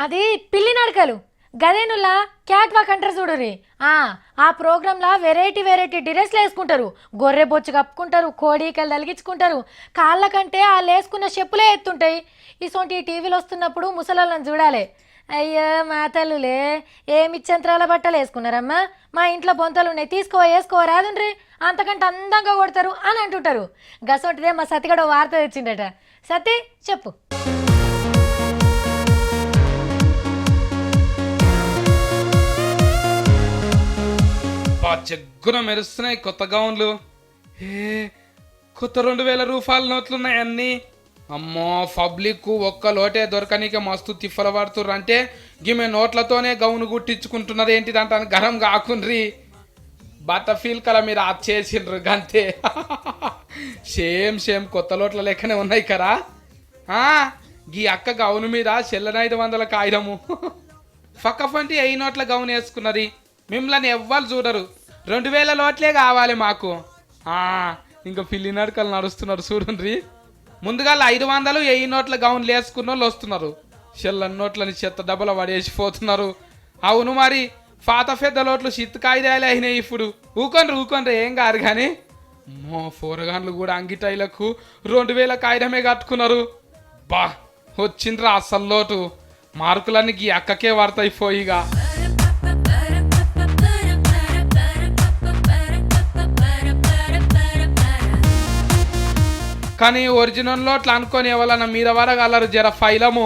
అది పిల్లి నడకలు గదేనుల్లా క్యాట్ వాక్ అంటారు చూడురి. ఆ ఆ ప్రోగ్రాంలా వెరైటీ వెరైటీ డ్రెస్లు వేసుకుంటారు, గొర్రె బొచ్చు కప్పుకుంటారు, కోడికలు తలిగించుకుంటారు, కాళ్ళ కంటే వాళ్ళు వేసుకున్న చెప్పులే ఎత్తుంటాయి. ఇసొంటి టీవీలు వస్తున్నప్పుడు ముసలోళ్ళని చూడాలి. అయ్యో మా తల్లులే, ఏమిచ్చంత్రాల బట్టలు వేసుకున్నారమ్మా, మా ఇంట్లో బొంతలు ఉన్నాయి వేసుకో రాదుండ్రి, అంతకంటే అందంగా కొడతారు అని అంటుంటారు. గసొంటిదే మా సతిగడ వార్త తెచ్చిండట. సతీ చెప్పు. చెగ్గున మెరుస్తున్నాయి కొత్త గౌన్లు. ఏ కొత్త 2000 రూపాయల నోట్లున్నాయి అన్నీ. అమ్మో, పబ్లిక్ ఒక్క లోటే దొరకనీకే మస్తు తిప్పల పడుతుర్రు. అంటే గిమె నోట్లతోనే గౌను గుట్టించుకుంటున్నారు ఏంటిదంటాను గరం కాకుండ్రి. బట్ట ఫీల్ కల మీరు అది చేసిండ్రు గంతే. సేమ్ కొత్త లోట్ల లెక్కనే ఉన్నాయి కదా. గీ అక్క గౌను మీద చెల్లన 500 కాగితము. ఫక్కఫంటి 1000 నోట్ల గౌను వేసుకున్నది. మిమ్మల్ని ఎవ్వరు చూడరు, 2000 నోట్లే కావాలి మాకు. ఇంకా పిల్లి నడకలు నడుస్తున్నారు చూడండి. ముందుగా 500 1000 నోట్ల గౌన్లు వేసుకున్న వాళ్ళు వస్తున్నారు, చెల్లని నోట్లని చెత్త డబ్బుల పడేసిపోతున్నారు. అవును మరి, పాత పెద్ద నోట్లు చిత్తకాయిదాలు అయినాయి ఇప్పుడు. ఊకొండ్రు ఏం కాదు కానీ. మో పోరగాన్లు కూడా అంగిటైలకు 2000 కాగితమే కట్టుకున్నారు. బా వచ్చిండ్రా అసలు లోటు. మార్కులన్నీ ఈ అక్కకే పడతాయిపోయిగా. కానీ ఒరిజినల్ నోట్లు అనుకొని ఎవరన్నా మీద వరగలరు జర ఫైలము.